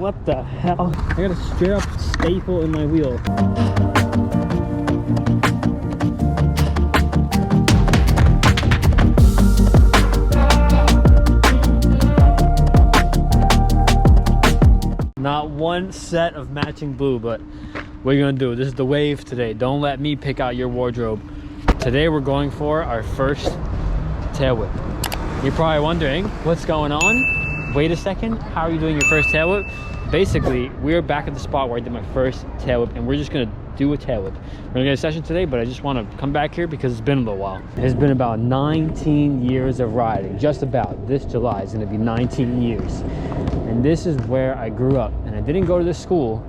what the hell? I got a straight up staple in my wheel. Not one set of matching blue, but what are you gonna do? This is the wave today. Don't let me pick out your wardrobe. Today we're going for our first tail whip. You're probably wondering what's going on. Wait a second, how are you doing your first tail whip? Basically, we're back at the spot where I did my first tail whip, and we're just gonna do a tail whip. We're gonna get a session today, but I just want to come back here because it's been a little while. It's been about 19 years of riding. Just about. This July is gonna be 19 years. And this is where I grew up. And I didn't go to this school,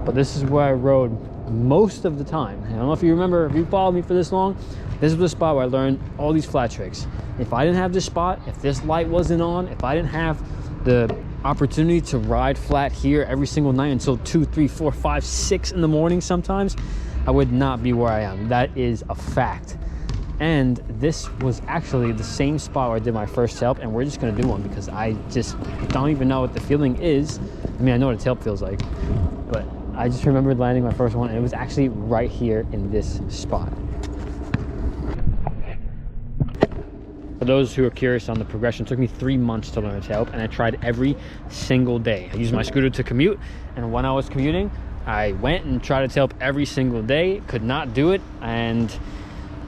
but this is where I rode most of the time. I don't know if you remember, if you followed me for this long, this is the spot where I learned all these flat tricks. If I didn't have this spot, if this light wasn't on, if I didn't have the opportunity to ride flat here every single night until 2, 3, 4, 5, 6 in the morning sometimes, I would not be where I am. That is a fact. And this was actually the same spot where I did my first tail whip, and we're just gonna do one because I just don't even know what the feeling is. I mean, I know what a tail whip feels like, but I just remembered landing my first one, and it was actually right here in this spot. For those who are curious on the progression, it took me 3 months to learn a tail whip, and I tried every single day. I used my scooter to commute, and when I was commuting, I went and tried a tail whip every single day, could not do it. And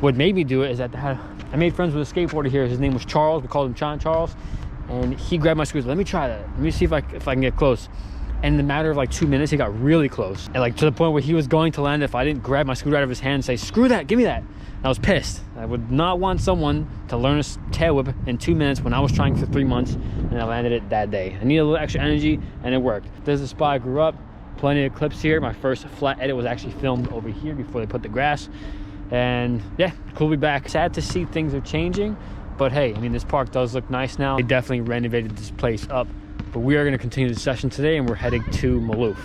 what made me do it is that I made friends with a skateboarder here. His name was Charles. We called him Charles. And he grabbed my scooter. Let me try that. Let me see if I can get close. And in the matter of like 2 minutes, he got really close. And like to the point where he was going to land if I didn't grab my scooter out of his hand and say, screw that, give me that. And I was pissed. I would not want someone to learn a tail whip in 2 minutes when I was trying for 3 months and I landed it that day. I needed a little extra energy and it worked. This is the spot I grew up. Plenty of clips here. My first flat edit was actually filmed over here before they put the grass. And yeah, cool to be back. Sad to see things are changing, but hey, I mean, this park does look nice now. They definitely renovated this place up, but we are going to continue the session today, and we're heading to Maloof.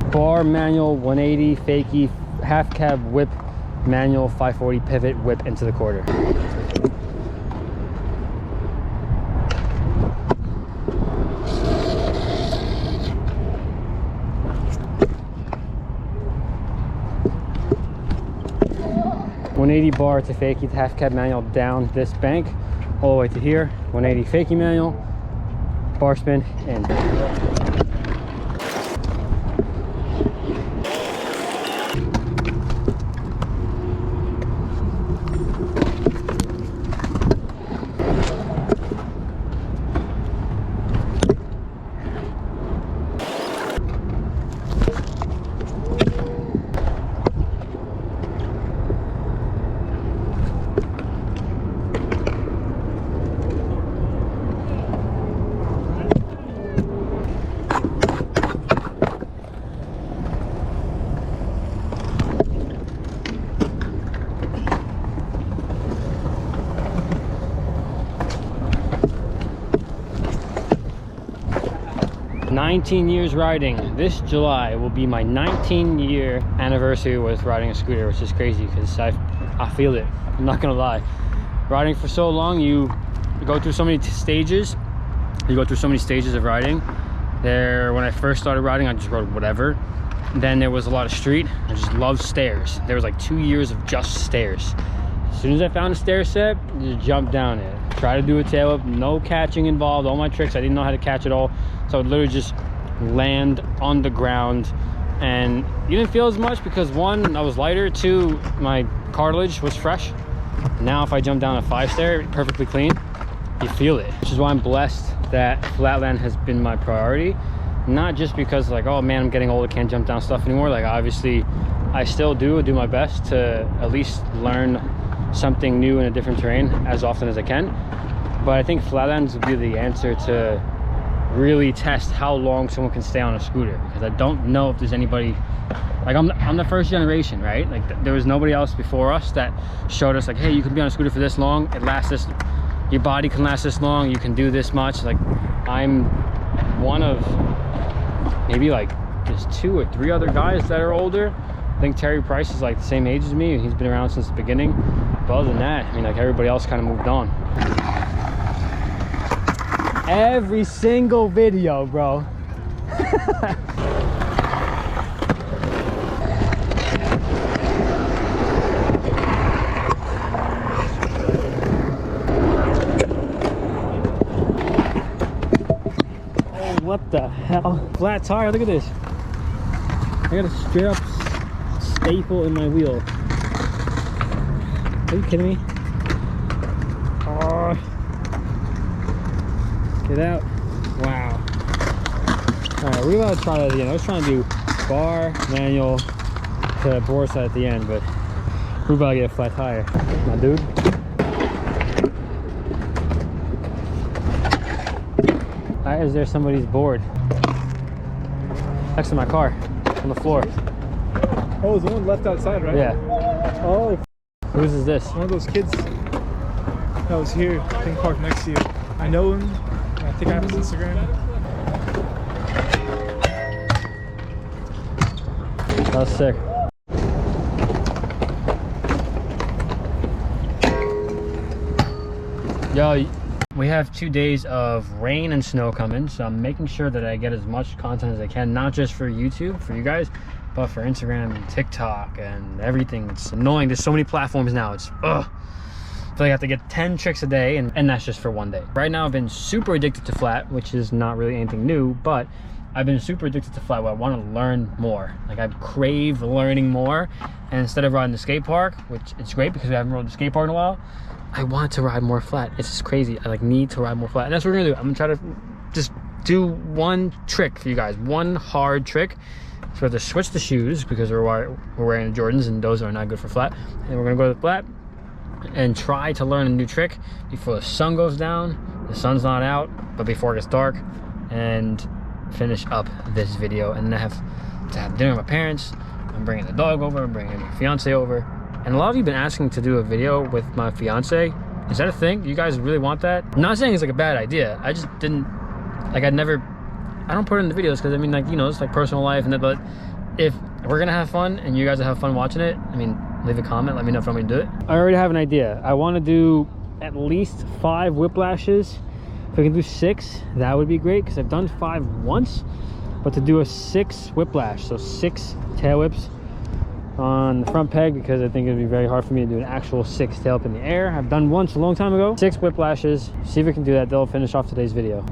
Bar manual 180 fakie half cab whip manual 540 pivot whip into the quarter. Bar to fakie half cab manual down this bank all the way to here. 180 fakie manual, bar spin, and "19 years riding. This July will be my 19-year anniversary with riding a scooter," which is crazy because I feel it. I'm not gonna lie. Riding for so long, you go through so many stages. You go through so many stages of riding. When I first started riding, I just rode whatever. Then there was a lot of street. I just loved stairs. There was like 2 years of just stairs. As soon as I found a stair set, just jump down it. Try to do a tail whip, no catching involved. All my tricks, I didn't know how to catch at all. So I would literally just land on the ground, and you didn't feel as much because 1, I was lighter, 2, my cartilage was fresh. Now if I jump down a 5 stair perfectly clean, you feel it, which is why I'm blessed that Flatland has been my priority. Not just because like, oh man, I'm getting old, I can't jump down stuff anymore. Like obviously I still do my best to at least learn something new in a different terrain as often as I can. But I think Flatlands would be the answer to really test how long someone can stay on a scooter, because I don't know if there's anybody like I'm the first generation, right? Like there was nobody else before us that showed us like, hey, you can be on a scooter for this long, it lasts this, your body can last this long, you can do this much. Like I'm one of maybe like there's 2 or 3 other guys that are older. I think Terry Price is like the same age as me and he's been around since the beginning. But other than that, I mean, like everybody else kind of moved on. Every single video, bro. Oh, what the hell? Flat tire, look at this. I got a straight up staple in my wheel. Are you kidding me? Oh. Get out. Wow. Alright, we're about to try that again. I was trying to do bar, manual to bore side at the end, but we're about to get a flat tire. My dude. Why is there somebody's board next to my car on the floor? Oh, there's one left outside, right? Yeah. Oh, Whose is this? one of those kids that was here, I think parked next to you. I know him. I think I have his Instagram. That was sick. Yo, we have 2 days of rain and snow coming, so I'm making sure that I get as much content as I can, not just for YouTube, for you guys, but for Instagram and TikTok and everything. It's annoying. There's so many platforms now. It's ugh. So I have to get 10 tricks a day, and that's just for one day. Right now I've been super addicted to flat, which is not really anything new, but I've been super addicted to flat where I want to learn more. Like I crave learning more, and instead of riding the skate park, which it's great because we haven't rode the skate park in a while, I want to ride more flat. It's just crazy. I like need to ride more flat, and that's what we're gonna do. I'm gonna try to just do one trick for you guys, one hard trick. So we have to switch the shoes because we're wearing Jordans and those are not good for flat, and we're gonna go to the flat and try to learn a new trick before the sun goes down, the sun's not out, but before it gets dark, and finish up this video. And then I have to have dinner with my parents. I'm bringing the dog over, I'm bringing my fiance over, and a lot of you have been asking to do a video with my fiance. Is that a thing? Do you guys really want that? I'm not saying it's like a bad idea, I just didn't like, I don't put it in the videos because I mean, like, you know, it's like personal life and that, but if we're gonna have fun and you guys will have fun watching it, I mean, leave a comment, let me know if I'm gonna do it. I already have an idea. I want to do at least 5 whiplashes. If I can do 6, that would be great because I've done 5 once, but to do a 6 whiplash, so 6 tail whips on the front peg, because I think it'd be very hard for me to do an actual 6 tail whip in the air. I've done once a long time ago. 6 whiplashes, see if we can do that. They'll finish off today's video.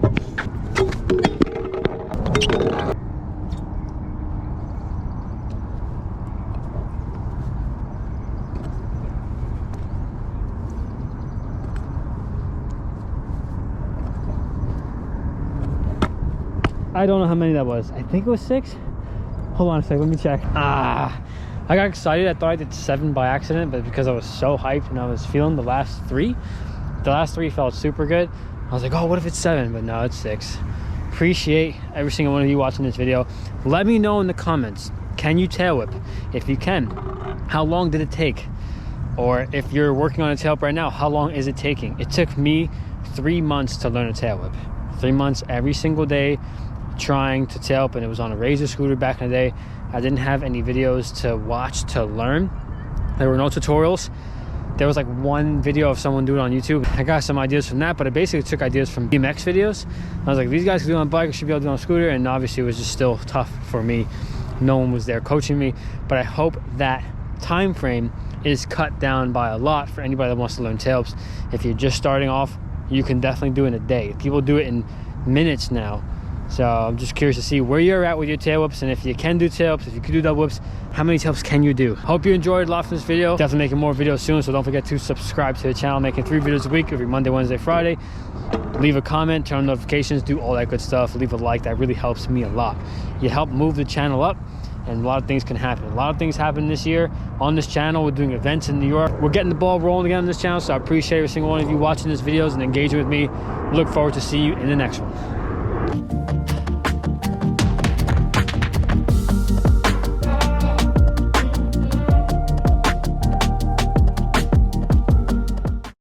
I don't know how many that was. I think it was 6. Hold on a second, let me check. I got excited. I thought I did 7 by accident, but because I was so hyped and I was feeling the last 3 felt super good. I was like, oh, what if it's 7? But no, it's 6. Appreciate every single one of you watching this video. Let me know in the comments, can you tail whip? If you can, how long did it take? Or if you're working on a tail whip right now, how long is it taking? It took me 3 months to learn a tail whip. 3 months every single day trying to tail whip, and it was on a Reyes scooter back in the day. I didn't have any videos to watch to learn. There were no tutorials. There was like one video of someone doing it on YouTube. I got some ideas from that, but I basically took ideas from BMX videos. I was like, these guys can do it on a bike, I should be able to do it on a scooter, and obviously it was just still tough for me. No one was there coaching me, but I hope that time frame is cut down by a lot for anybody that wants to learn tail whips. If you're just starting off, you can definitely do it in a day. People do it in minutes now. So I'm just curious to see where you're at with your tail whips, and if you can do tail whips, if you can do double whips, how many tail whips can you do? Hope you enjoyed a lot from this video. Definitely making more videos soon, so don't forget to subscribe to the channel. Making 3 videos a week, every Monday, Wednesday, Friday. Leave a comment, turn on notifications, do all that good stuff. Leave a like, that really helps me a lot. You help move the channel up, and a lot of things can happen. A lot of things happen this year on this channel. We're doing events in New York. We're getting the ball rolling again on this channel, so I appreciate every single one of you watching these videos and engaging with me. Look forward to see you in the next one.